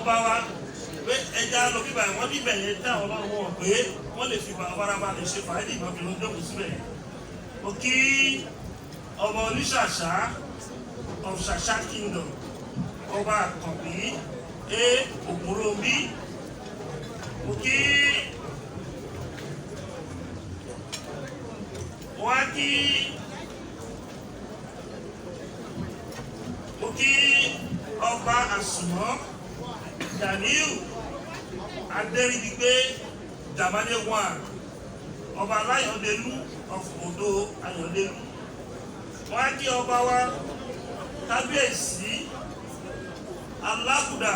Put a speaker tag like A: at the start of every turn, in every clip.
A: ọba wa pé ẹja lọ bíbà wọ́n bíbẹ̀ yẹn dá ọlọ́run wọn pé wọ́n lè fi bàbá lè ṣe fàájì náà fi ló jókòó síbẹ̀. Mo kí ọba oníṣàṣà of Ṣàṣà Kingdom, ọba Àkànbí Ògúnròmí. Mo kí ọba Àsùnmọ́ Gani Adéríbigbé Jàmádé one, ọba Aláyọ̀délú of Odo Ayọ̀délú. Wọ́n á kí ọba wa kábíyèsí Alágùdà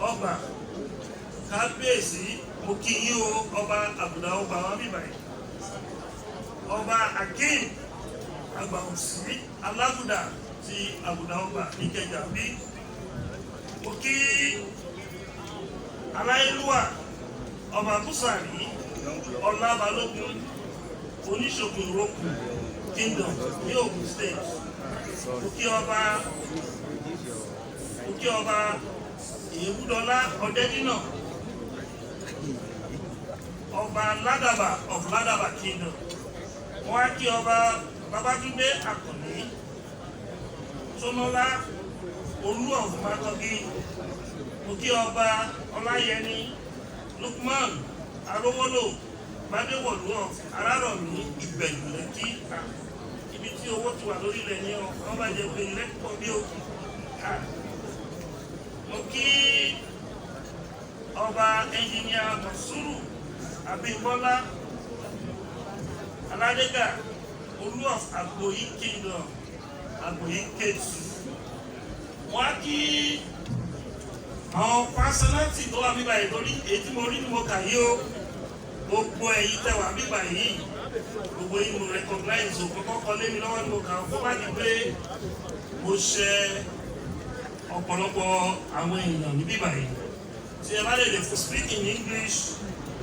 A: ọba kábíyèsí, mo kí yín o ọba Àgùdà ọba wa bíbáyìí. Ọba Akeem Àgbàòsí Alágùdà ti Àgùdà ọba Ìkẹjà bí. Mo kí Aláyélúwà ọba Búsàrí Ọlábalógun Oníṣògùn Ìrókù Kingdom ní Ògùn State. Mo kí ọba Ìyèbúdọlá Ọdẹ́dínà ọba Ládàbà of Ládàbà Kingdom. Wọ́n á kí ọba Babátúndé Àkànní Sọmọlá Olú of Mákọ́gí. Mo kí ọba Ọláyẹni Lukman Arówólò Bádéwọ̀lú of Arárọ̀mí Ìgbẹ̀jù Lẹ́kí. Ibi tí owó ti wà lórí ilẹ̀ ní wọ́n bá jẹ pé ilẹ̀ pọ̀ bí òkú. Mo kí ọba ẹnjìníà Mọ̀súrù Abímbọ́lá Aládégà Olú of Àgbòyí Kingdom Àgbòyí Kétu. Wọ́n á kí àwọn pásánátì tó wà bíbá yìí torí èyí tí mo rí ni mo kà yí o. Gbogbo ẹ̀yin tẹ́ wà bíbá yìí, gbogbo yìí mo recognize o. Kọ́kọ́ lé mi lọ́wọ́ ni mo kà ó fún wájú pé mo ṣe ọ̀pọ̀lọpọ̀ àwọn èèyàn ní bíbá yìí. Tí ẹ bá lè speak in English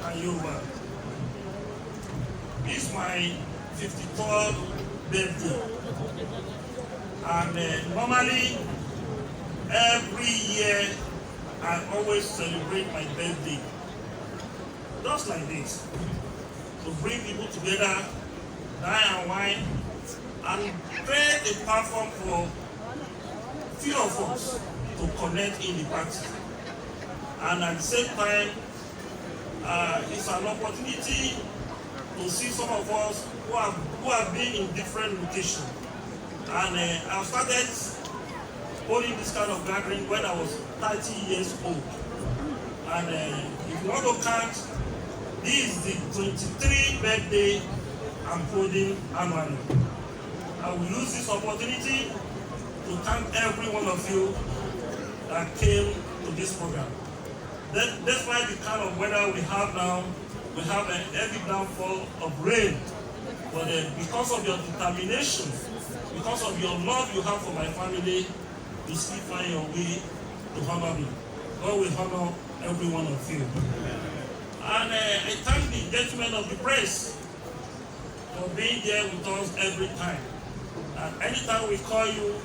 A: and Yoruba. This is my 53rd birthday, and normally every year I always celebrate my birthday just like this, to bring people together, dine and wine, and create a platform for few of us to connect in the party. And at the same time, it's an opportunity to see some of us who have been in different locations. And I started holding this kind of gathering when I was 30 years old. And if you want to count, this is the 23rd birthday I'm holding annually. I will use this opportunity to thank every one of you that came to this program. Despite the kind of weather we have now, we have a heavy downfall of rain. But because of your determination, because of your love you have for my family, you still find your way to honor me. God will honor every one of you. And I thank the gentlemen of the press for being there with us every time. And anytime we call you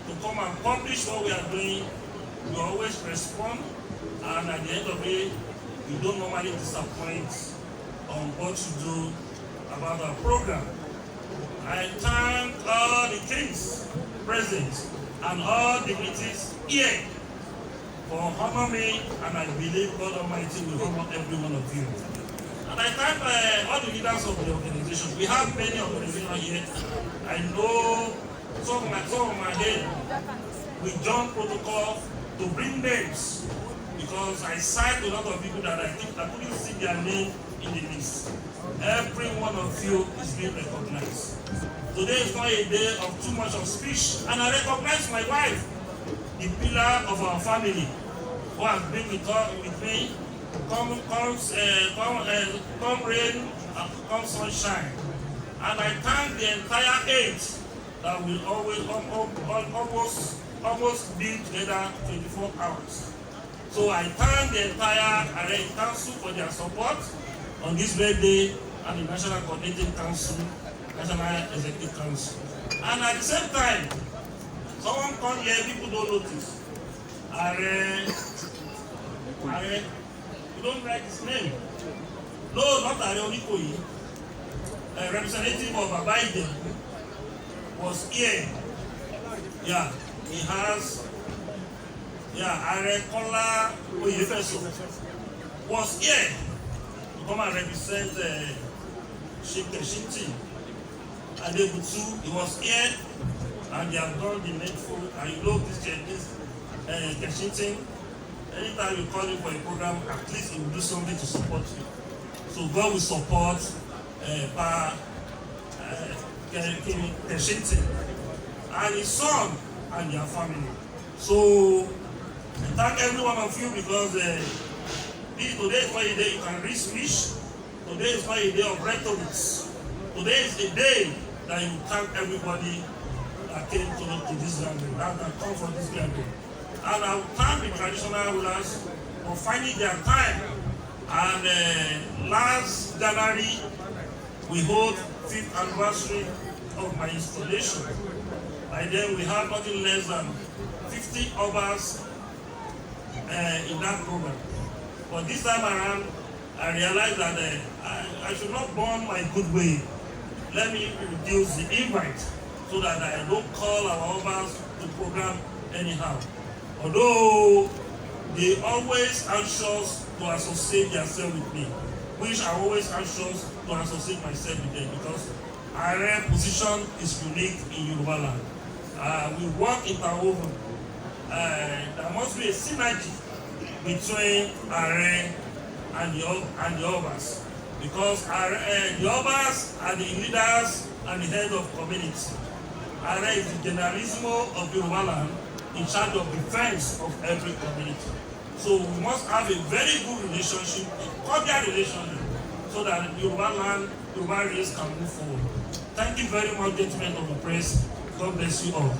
A: to come and publish what we are doing, you always respond. And at the end of it, you don't normally disappoint on what you do about our program. I thank all the kings present and all dignitaries here for honoring me, and I believe God Almighty will honor every one of you. And I thank all the leaders of the organization. We have many organizations here. I know some of my head we join protocol to bring names, because I signed a lot of people that I think I couldn't see their name in the list. Every one of you is being recognized. Today is not a day of too much of speech, and I recognize my wife, the pillar of our family, who has been with me, come rain, come sunshine. And I thank the entire eight that will almost be together 24 hours. So I thank the entire Array Council for their support on this birthday, and the National Coordinating Council, National Executive Council. And at the same time, someone come here, people don't notice. you don't write his name. No, not Are Onikoyi. A representative of Abaide was here. Yeah, he has. Yeah, Are Kola Oyefeso was here to come and represent Sheikh Shinti. Adebutu, he was here, and they have done the needful. And you know this Keshintin, anytime you call him for a program, at least he will do something to support you. So God will support Keshintin and his son and their family. So I thank every one of you because today is not a day you can wish. Today is not a day of rhetorics. Today is a day that you thank everybody that came to this gathering, that come for this gathering. And I will thank the traditional rulers for finding their time. And last January, we hold 5th anniversary of my installation. By then, we had nothing less than 50 hours in that program. But this time around, I realized that I should not burn my good way. Let me reduce the invite so that I don't call our obas to program anyhow. Although they always anxious to associate themselves with me, which I always anxious to associate myself with them because our position is unique in Yoruba land. We work interwoven. There must be a synergy between Are and the obas, because the obas are the leaders and the head of community. Are is the generalissimo of Yoruba land, in charge of defense of every community. So we must have a very good relationship, a cordial relationship, so that Yoruba land, Yoruba race can move forward. Thank you very much, gentlemen of the press. God bless you all.